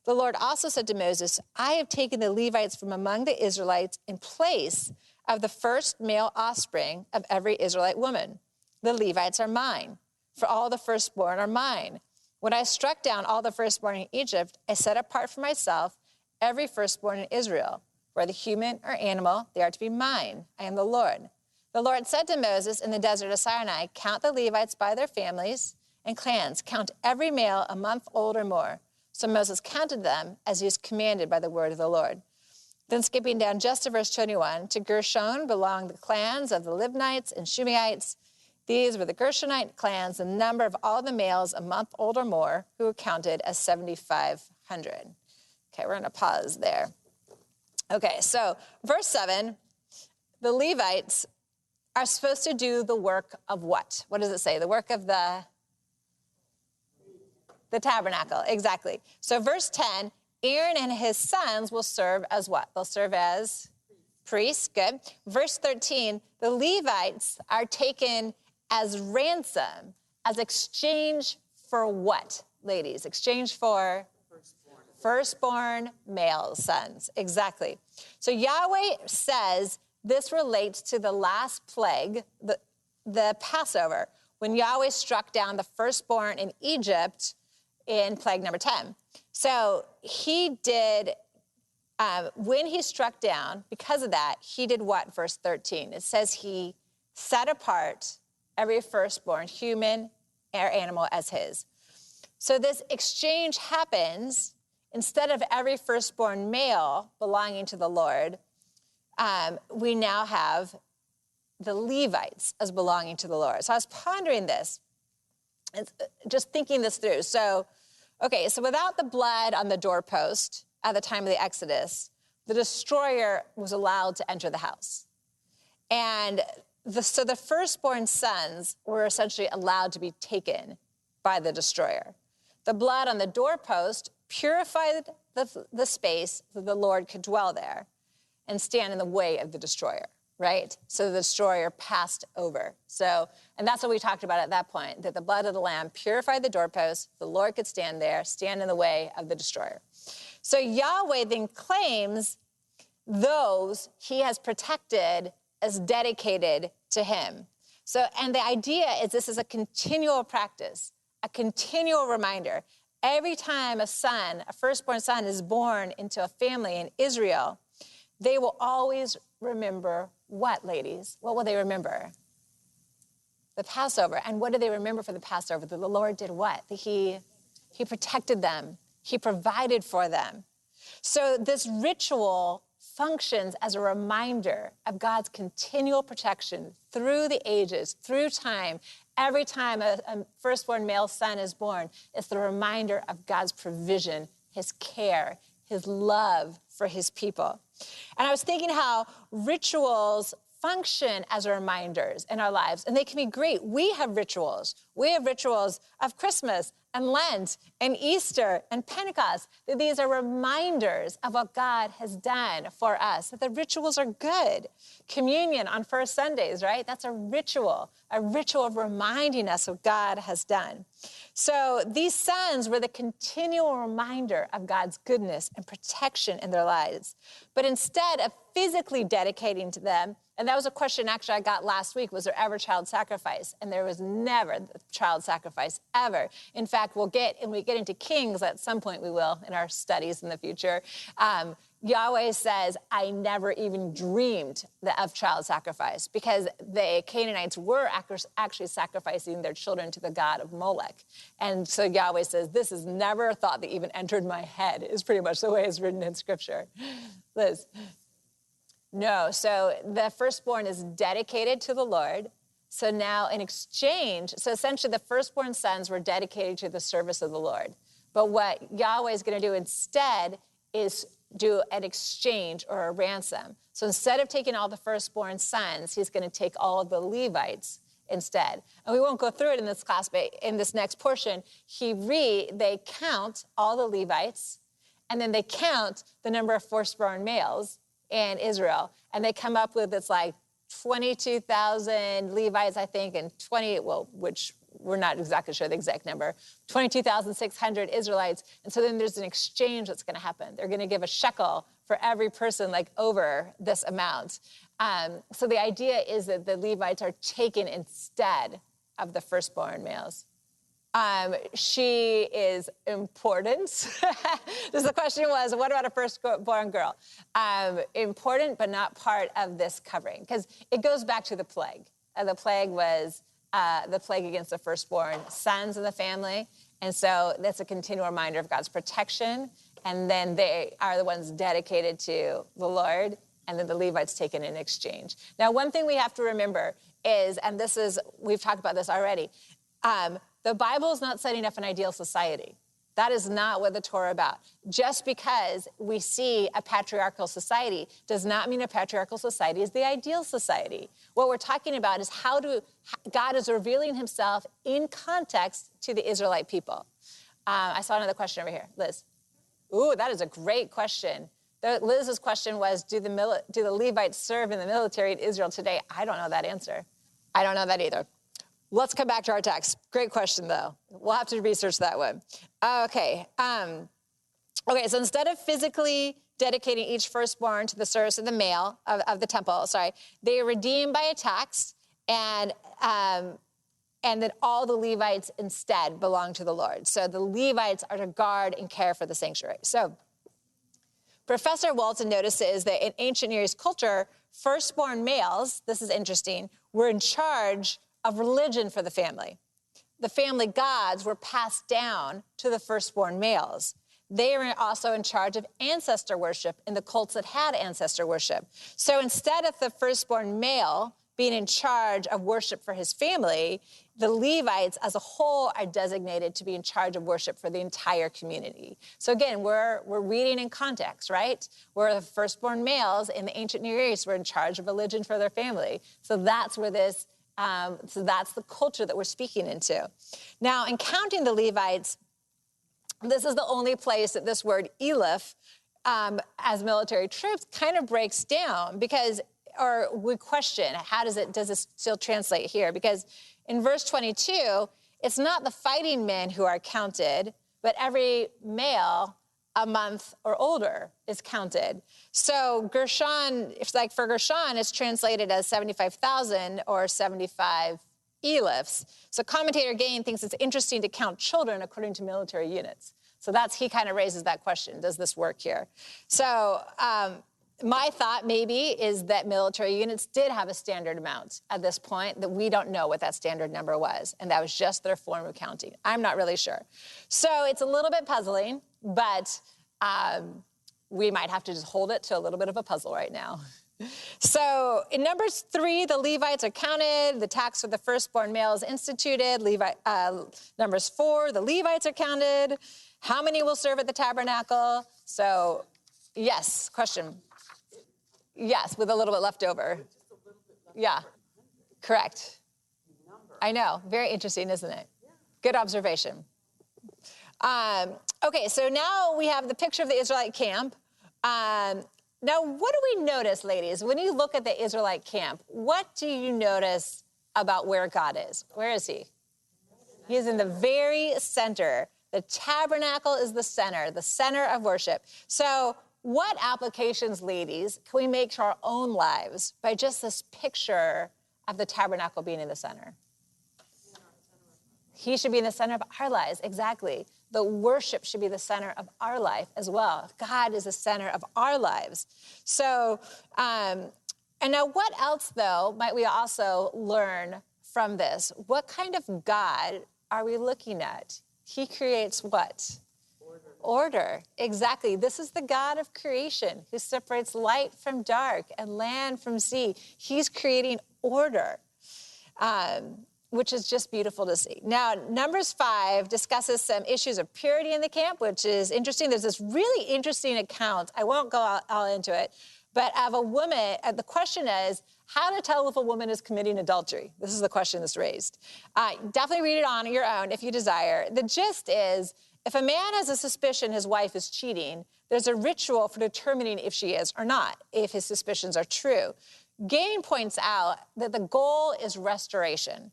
The Lord also said to Moses, I have taken the Levites from among the Israelites in place of the first male offspring of every Israelite woman. The Levites are mine, for all the firstborn are mine. When I struck down all the firstborn in Egypt, I set apart for myself every firstborn in Israel. Whether human or animal, they are to be mine. I am the Lord. The Lord said to Moses in the desert of Sinai, count the Levites by their families and clans. Count every male a month old or more. So Moses counted them as he was commanded by the word of the Lord. Then skipping down just to verse 21, to Gershon belonged the clans of the Libnites and Shimeites. These were the Gershonite clans, the number of all the males a month old or more, who were counted as 7,500. Okay, we're going to pause there. Okay, so verse 7, the Levites are supposed to do the work of what? What does it say? The work of the tabernacle, exactly. So verse 10, Aaron and his sons will serve as what? They'll serve as priests, good. Verse 13, the Levites are taken as ransom, as exchange for what, ladies? Exchange for? Firstborn male sons, exactly. So Yahweh says this relates to the last plague, the Passover, when Yahweh struck down the firstborn in Egypt in plague number 10. So he did, when he struck down, because of that, he did what, verse 13? It says he set apart every firstborn, human or animal, as his. So this exchange happens. Instead of every firstborn male belonging to the Lord, we now have the Levites as belonging to the Lord. So I was pondering this, and just thinking this through. So, okay, so without the blood on the doorpost at the time of the Exodus, the destroyer was allowed to enter the house. And so the firstborn sons were essentially allowed to be taken by the destroyer. The blood on the doorpost purified the space so the Lord could dwell there and stand in the way of the destroyer, right? So the destroyer passed over. So, and that's what we talked about at that point, that the blood of the Lamb purified the doorpost, the Lord could stand there, stand in the way of the destroyer. So Yahweh then claims those he has protected as dedicated to him. So, and the idea is this is a continual practice, a continual reminder. Every time a firstborn son is born into a family in Israel, they will always remember what, ladies? What will they remember? The Passover. And what do they remember for the Passover? That the Lord did what? That he protected them. He provided for them. So this ritual functions as a reminder of God's continual protection through the ages, through time. Every time a firstborn male son is born, it's the reminder of God's provision, his care, his love for his people. And I was thinking how rituals function as reminders in our lives, and they can be great. We have rituals. We have rituals of Christmas and Lent and Easter and Pentecost. These are reminders of what God has done for us, that the rituals are good. Communion on first Sundays, right? That's a ritual of reminding us what God has done. So these sons were the continual reminder of God's goodness and protection in their lives. But instead of physically dedicating to them, and that was a question actually I got last week, was there ever child sacrifice? And there was never child sacrifice, ever. In fact, fact, when we get into Kings, at some point we will in our studies in the future, Yahweh says, I never even dreamed of child sacrifice, because the Canaanites were actually sacrificing their children to the god of Molech. And so Yahweh says, this is never a thought that even entered my head, is pretty much the way it's written in Scripture. Liz? No, so the firstborn is dedicated to the Lord. So now in exchange, so essentially the firstborn sons were dedicated to the service of the Lord. But what Yahweh is going to do instead is do an exchange or a ransom. So instead of taking all the firstborn sons, he's going to take all of the Levites instead. And we won't go through it in this class, but in this next portion, they count all the Levites, and then they count the number of firstborn males in Israel. And they come up with, it's like 22,000 Levites, I think, and which we're not exactly sure the exact number, 22,600 Israelites. And so then there's an exchange that's going to happen. They're going to give a shekel for every person, like, over this amount. So the idea is that the Levites are taken instead of the firstborn males. She is important. The question was, what about a firstborn girl? Important, but not part of this covering, because it goes back to the plague. The plague was the plague against the firstborn sons in the family. And so that's a continual reminder of God's protection. And then they are the ones dedicated to the Lord, and then the Levites taken in exchange. Now, one thing we have to remember is, and we've talked about this already, the Bible is not setting up an ideal society. That is not what the Torah is about. Just because we see a patriarchal society does not mean a patriarchal society is the ideal society. What we're talking about is how God is revealing himself in context to the Israelite people. I saw another question over here. Liz. Ooh, that is a great question. Liz's question was, do the Levites serve in the military in Israel today? I don't know that answer. I don't know that either. Let's come back to our text. Great question, though. We'll have to research that one. Okay. So instead of physically dedicating each firstborn to the service of the male of the temple, they are redeemed by a tax, and then all the Levites instead belong to the Lord. So the Levites are to guard and care for the sanctuary. So Professor Walton notices that in ancient Near East culture, firstborn males, this is interesting, were in charge of religion for the family. The family gods were passed down to the firstborn males. They were also in charge of ancestor worship in the cults that had ancestor worship. So instead of the firstborn male being in charge of worship for his family, the Levites as a whole are designated to be in charge of worship for the entire community. So again, we're reading in context, right? Where the firstborn males in the ancient Near East were in charge of religion for their family. So that's where that's the culture that we're speaking into. Now, in counting the Levites, this is the only place that this word eleph, as military troops, kind of breaks down, or we question, does it still translate here? Because in verse 22, it's not the fighting men who are counted, but every male a month or older is counted. So Gershon, for Gershon, it's translated as 75,000 or 75 elephs. So commentator Gain thinks it's interesting to count children according to military units. So he kind of raises that question, does this work here? So my thought maybe is that military units did have a standard amount at this point, that we don't know what that standard number was, and that was just their form of counting. I'm not really sure. So it's a little bit puzzling, but we might have to just hold it to a little bit of a puzzle right now. So in Numbers 3, the Levites are counted. The tax for the firstborn male is instituted. Numbers 4, the Levites are counted. How many will serve at the tabernacle? So, yes, question. Yes, with a little bit left over. Yeah, correct. I know. Very interesting, isn't it? Good observation. Okay, so now we have the picture of the Israelite camp. Now, what do we notice, ladies? When you look at the Israelite camp, what do you notice about where God is? Where is he? He is in the very center. The tabernacle is the center of worship. So what applications, ladies, can we make to our own lives by just this picture of the tabernacle being in the center? He should be in the center of our lives, exactly. The worship should be the center of our life as well. God is the center of our lives. So, and now what else, though, might we also learn from this? What kind of God are we looking at? He creates what? Order, exactly. This is the God of creation who separates light from dark and land from sea. He's creating order, which is just beautiful to see. Now, Numbers 5 discusses some issues of purity in the camp, which is interesting. There's this really interesting account. I won't go all into it, but of a woman. The question is, how to tell if a woman is committing adultery? This is the question that's raised. Definitely read it on your own if you desire. The gist is, if a man has a suspicion his wife is cheating, there's a ritual for determining if she is or not, if his suspicions are true. Gain points out that the goal is restoration,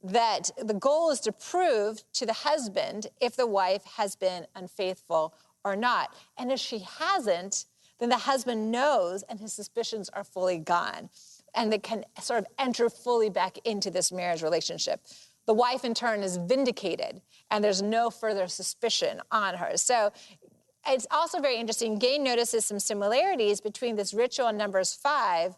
that the goal is to prove to the husband if the wife has been unfaithful or not. And if she hasn't, then the husband knows and his suspicions are fully gone, and they can sort of enter fully back into this marriage relationship. The wife, in turn, is vindicated, and there's no further suspicion on her. So it's also very interesting. Gain notices some similarities between this ritual in Numbers 5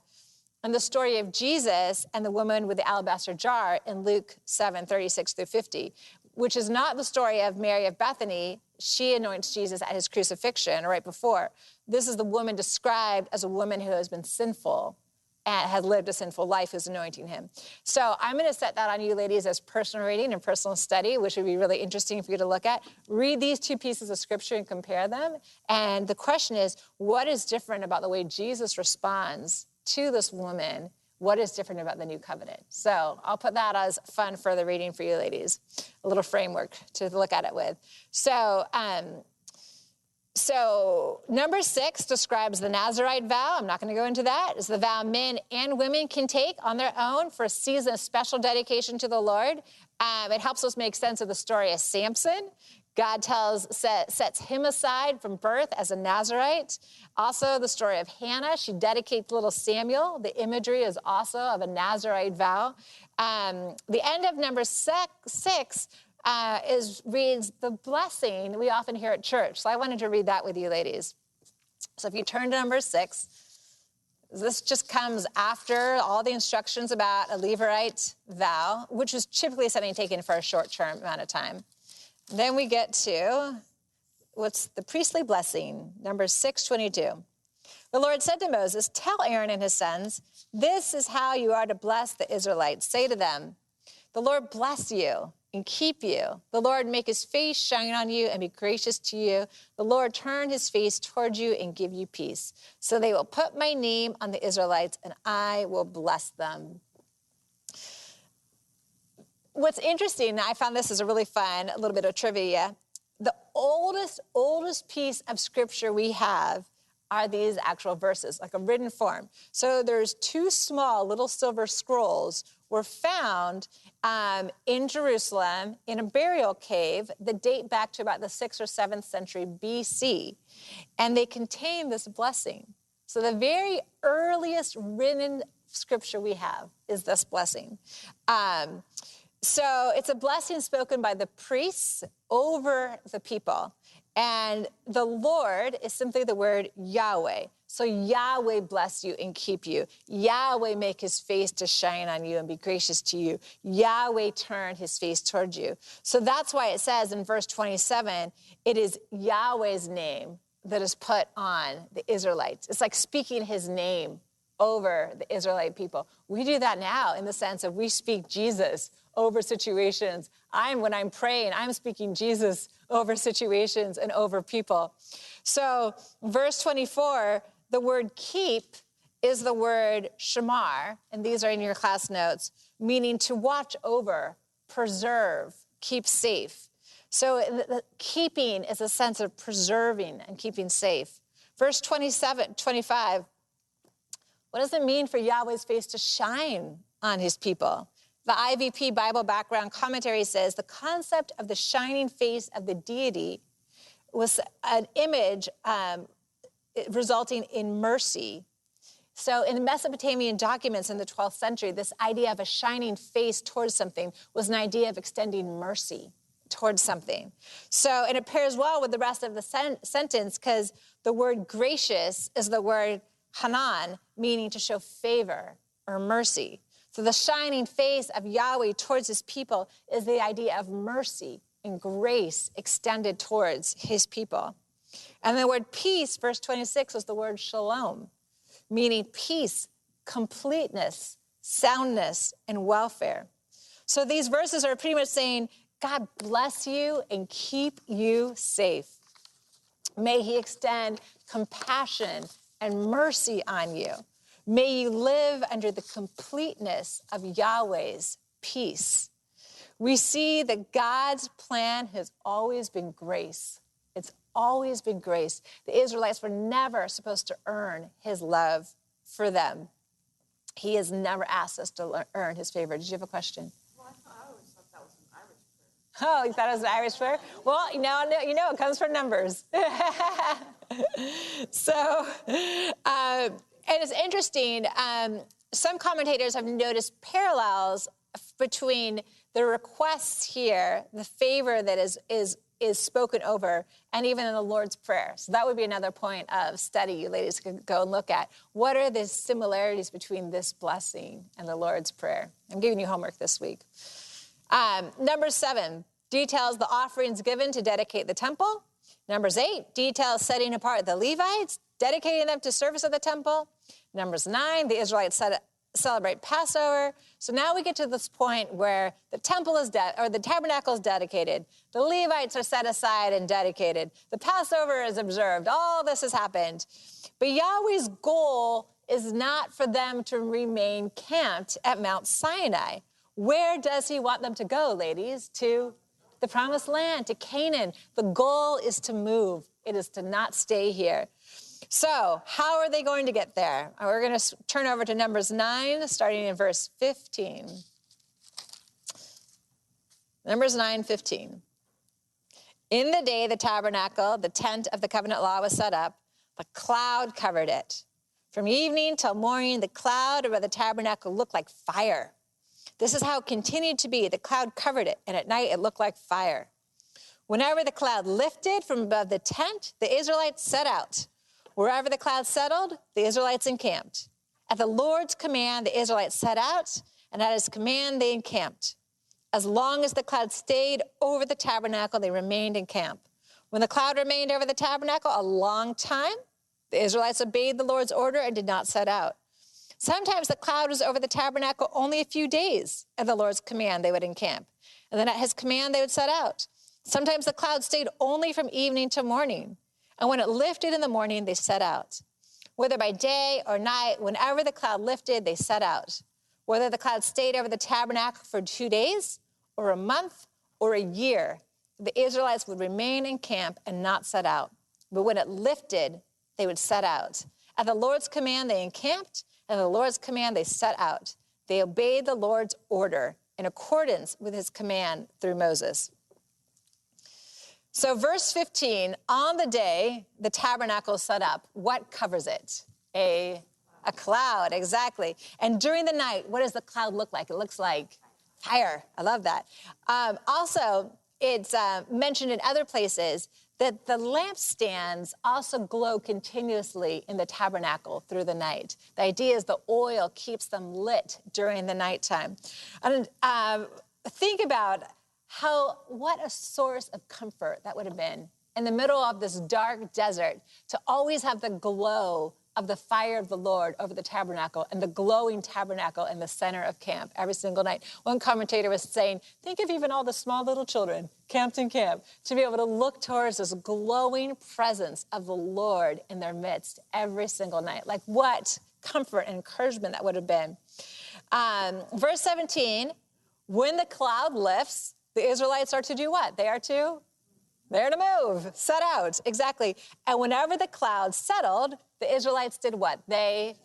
and the story of Jesus and the woman with the alabaster jar in Luke 7:36-50, which is not the story of Mary of Bethany. She anoints Jesus at his crucifixion right before. This is the woman described as a woman who has been sinful and has lived a sinful life, who's anointing him. So I'm going to set that on you, ladies, as personal reading and personal study, which would be really interesting for you to look at. Read these two pieces of scripture and compare them. And the question is, what is different about the way Jesus responds to this woman? What is different about the new covenant? So I'll put that as fun further reading for you, ladies, a little framework to look at it with. So number 6 describes the Nazirite vow. I'm not going to go into that. It's the vow men and women can take on their own for a season of special dedication to the Lord. It helps us make sense of the story of Samson. God sets him aside from birth as a Nazirite. Also, the story of Hannah. She dedicates little Samuel. The imagery is also of a Nazirite vow. The end of number 6 reads the blessing we often hear at church. So I wanted to read that with you, ladies. So if you turn to number 6, this just comes after all the instructions about a Levirate vow, which was typically something taken for a short-term amount of time. Then we get to what's the priestly blessing, number 6:22. The Lord said to Moses, "Tell Aaron and his sons, this is how you are to bless the Israelites. Say to them, the Lord bless you and keep you. The Lord make his face shine on you and be gracious to you. The Lord turn his face toward you and give you peace. So they will put my name on the Israelites, and I will bless them." What's interesting, I found this is a really fun, a little bit of trivia. The oldest piece of scripture we have are these actual verses, like a written form. So there's 2 small little silver scrolls were found in Jerusalem in a burial cave that date back to about the 6th or 7th century BC. And they contain this blessing. So the very earliest written scripture we have is this blessing. So it's a blessing spoken by the priests over the people. And the Lord is simply the word Yahweh. So Yahweh bless you and keep you. Yahweh make his face to shine on you and be gracious to you. Yahweh turn his face toward you. So that's why it says in verse 27, it is Yahweh's name that is put on the Israelites. It's like speaking his name over the Israelite people. We do that now in the sense of we speak Jesus over situations. When I'm praying, I'm speaking Jesus over situations and over people. So verse 24, the word keep is the word shamar, and these are in your class notes, meaning to watch over, preserve, keep safe. So the keeping is a sense of preserving and keeping safe. Verse 25, what does it mean for Yahweh's face to shine on his people? The IVP Bible Background Commentary says the concept of the shining face of the deity was an image resulting in mercy. So in the Mesopotamian documents in the 12th century, this idea of a shining face towards something was an idea of extending mercy towards something. So, and it pairs well with the rest of the sentence because the word gracious is the word hanan, meaning to show favor or mercy. So the shining face of Yahweh towards his people is the idea of mercy and grace extended towards his people. And the word peace, verse 26, is the word shalom, meaning peace, completeness, soundness, and welfare. So these verses are pretty much saying, God bless you and keep you safe. May he extend compassion and mercy on you. May you live under the completeness of Yahweh's peace. We see that God's plan has always been grace. It's always been grace. The Israelites were never supposed to earn his love for them. He has never asked us to earn his favor. Did you have a question? Well, I always thought that was an Irish prayer. Oh, you thought it was an Irish prayer? Well, you know it comes from Numbers. So, and it's interesting. Some commentators have noticed parallels between the requests here, the favor that is spoken over, and even in the Lord's Prayer. So that would be another point of study you ladies could go and look at. What are the similarities between this blessing and the Lord's Prayer? I'm giving you homework this week. Number 7 details the offerings given to dedicate the temple. Numbers 8 details setting apart the Levites, dedicating them to service of the temple. Numbers 9, the Israelites celebrate Passover. So now we get to this point where the temple is the tabernacle is dedicated. The Levites are set aside and dedicated. The Passover is observed. All this has happened. But Yahweh's goal is not for them to remain camped at Mount Sinai. Where does he want them to go, ladies? To the promised land, to Canaan. The goal is to move. It is to not stay here. So how are they going to get there? We're going to turn over to Numbers 9, starting in verse 15. Numbers 9:15. In the day the tabernacle, the tent of the covenant law, was set up, the cloud covered it. From evening till morning, the cloud above the tabernacle looked like fire. This is how it continued to be. The cloud covered it, and at night it looked like fire. Whenever the cloud lifted from above the tent, the Israelites set out. Wherever the cloud settled, the Israelites encamped. At the Lord's command, the Israelites set out, and at his command, they encamped. As long as the cloud stayed over the tabernacle, they remained in camp. When the cloud remained over the tabernacle a long time, the Israelites obeyed the Lord's order and did not set out. Sometimes the cloud was over the tabernacle only a few days. At the Lord's command, they would encamp. And then at his command, they would set out. Sometimes the cloud stayed only from evening to morning. And when it lifted in the morning, they set out. Whether by day or night, whenever the cloud lifted, they set out. Whether the cloud stayed over the tabernacle for 2 days or a month or a year, the Israelites would remain in camp and not set out. But when it lifted, they would set out. At the Lord's command, they encamped. At the Lord's command, they set out. They obeyed the Lord's order in accordance with his command through Moses. So verse 15, on the day the tabernacle is set up, what covers it? A cloud, exactly. And during the night, what does the cloud look like? It looks like fire. I love that. Also, it's mentioned in other places that the lampstands also glow continuously in the tabernacle through the night. The idea is the oil keeps them lit during the nighttime. And think about what a source of comfort that would have been in the middle of this dark desert to always have the glow of the fire of the Lord over the tabernacle and the glowing tabernacle in the center of camp every single night. One commentator was saying, think of even all the small little children camped in camp to be able to look towards this glowing presence of the Lord in their midst every single night. Like what comfort and encouragement that would have been. Verse 17, when the cloud lifts, the Israelites are to do what? They're to move, set out, exactly. And whenever the cloud settled, the Israelites did what? They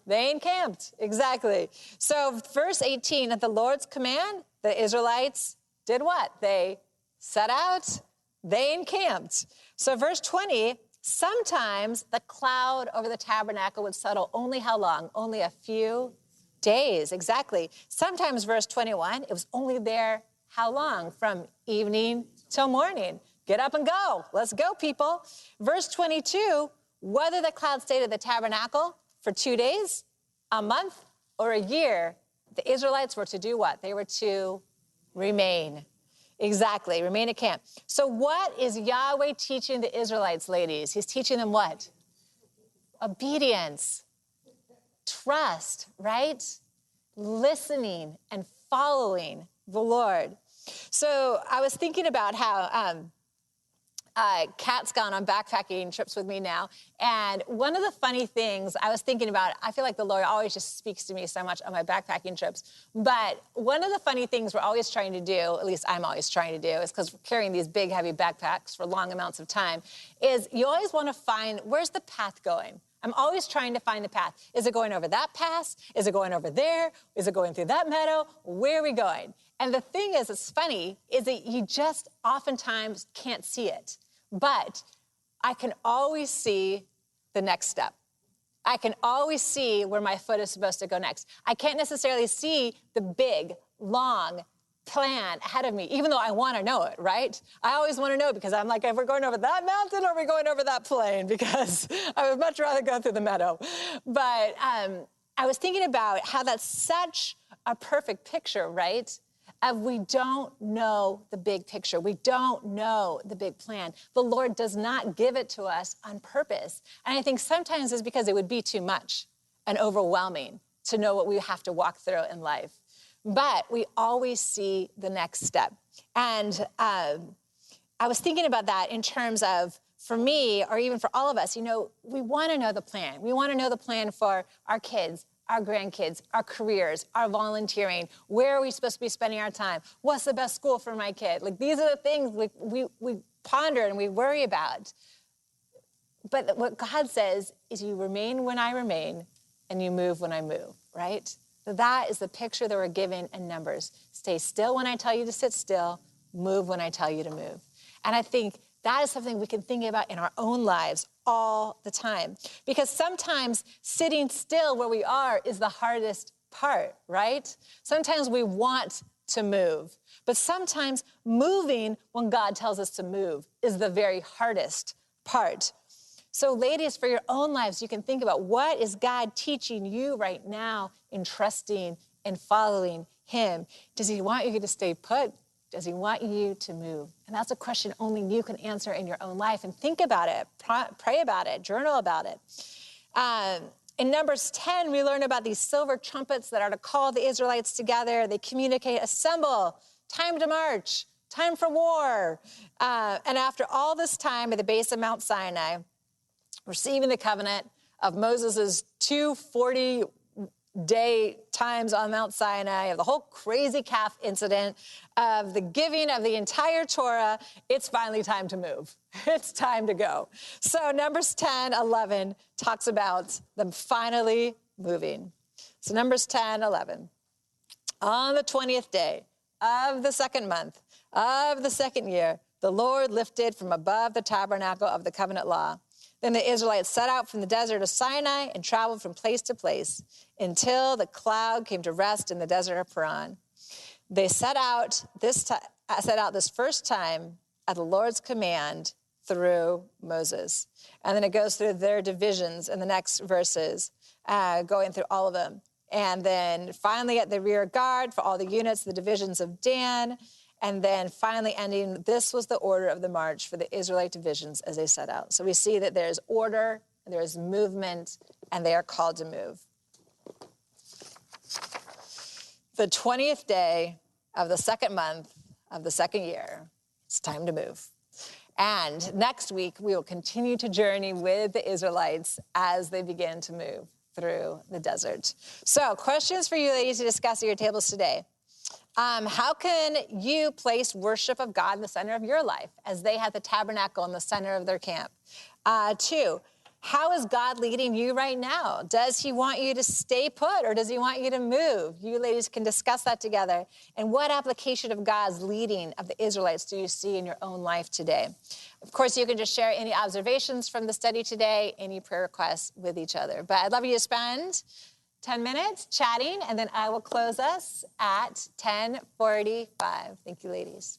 encamped, exactly. So verse 18, at the Lord's command, the Israelites did what? They set out, they encamped. So verse 20, Sometimes the cloud over the tabernacle would settle only how long? Only a few days, exactly. Sometimes, verse 21, it was only there how long? From evening till morning. Get up and go. Let's go, people. Verse 22, whether the cloud stayed at the tabernacle for 2 days, a month, or a year, the Israelites were to do what? They were to remain. Exactly, remain at camp. So what is Yahweh teaching the Israelites, ladies? He's teaching them what? Obedience, trust, right? Listening and following the Lord. So I was thinking about how Kat's gone on backpacking trips with me now. And one of the funny things I was thinking about, I feel like the Lord always just speaks to me so much on my backpacking trips. But one of the funny things we're always trying to do, at least I'm always trying to do, is because we're carrying these big, heavy backpacks for long amounts of time, is you always want to find, where's the path going? I'm always trying to find the path. Is it going over that pass? Is it going over there? Is it going through that meadow? Where are we going? And the thing is, it's funny, is that you just oftentimes can't see it. But I can always see the next step. I can always see where my foot is supposed to go next. I can't necessarily see the big, long plan ahead of me, even though I want to know it, right? I always want to know because I'm like, if we're going over that mountain or are we going over that plain? Because I would much rather go through the meadow. But I was thinking about how that's such a perfect picture, right? Of we don't know the big picture. We don't know the big plan. The Lord does not give it to us on purpose. And I think sometimes it's because it would be too much and overwhelming to know what we have to walk through in life. But we always see the next step. And I was thinking about that in terms of, for me, or even for all of us, you know, we want to know the plan. We want to know the plan for our kids, our grandkids, our careers, our volunteering. Where are we supposed to be spending our time? What's the best school for my kid? Like, these are the things we ponder and we worry about. But what God says is you remain when I remain and you move when I move, right? That is the picture that we're given in Numbers. Stay still when I tell you to sit still, move when I tell you to move. And I think that is something we can think about in our own lives all the time. Because sometimes sitting still where we are is the hardest part, right? Sometimes we want to move. But sometimes moving when God tells us to move is the very hardest part. So ladies, for your own lives, you can think about what is God teaching you right now in trusting and following him? Does he want you to stay put? Does he want you to move? And that's a question only you can answer in your own life. And think about it, pray about it, journal about it. In Numbers 10, we learn about these silver trumpets that are to call the Israelites together. They communicate, assemble, time to march, time for war. And after all this time at the base of Mount Sinai, receiving the covenant of Moses' 240-day times on Mount Sinai, of the whole crazy calf incident, of the giving of the entire Torah, it's finally time to move. It's time to go. So Numbers 10:11 talks about them finally moving. So Numbers 10:11. On the 20th day of the second month of the second year, the Lord lifted from above the tabernacle of the covenant law. Then the Israelites set out from the desert of Sinai and traveled from place to place until the cloud came to rest in the desert of Paran. They set out this first time at the Lord's command through Moses. And then it goes through their divisions in the next verses, going through all of them. And then finally at the rear guard for all the units, the divisions of Dan. And then finally ending, this was the order of the march for the Israelite divisions as they set out. So we see that there's order, there's movement, and they are called to move. The 20th day of the second month of the second year, it's time to move. And next week, we will continue to journey with the Israelites as they begin to move through the desert. So questions for you ladies to discuss at your tables today. How can you place worship of God in the center of your life as they had the tabernacle in the center of their camp? 2, How is God leading you right now? Does he want you to stay put or does he want you to move? You ladies can discuss that together. And what application of God's leading of the Israelites do you see in your own life today? Of course, you can just share any observations from the study today, any prayer requests with each other. But I'd love you to spend 10 minutes chatting, and then I will close us at 10:45. Thank you, ladies.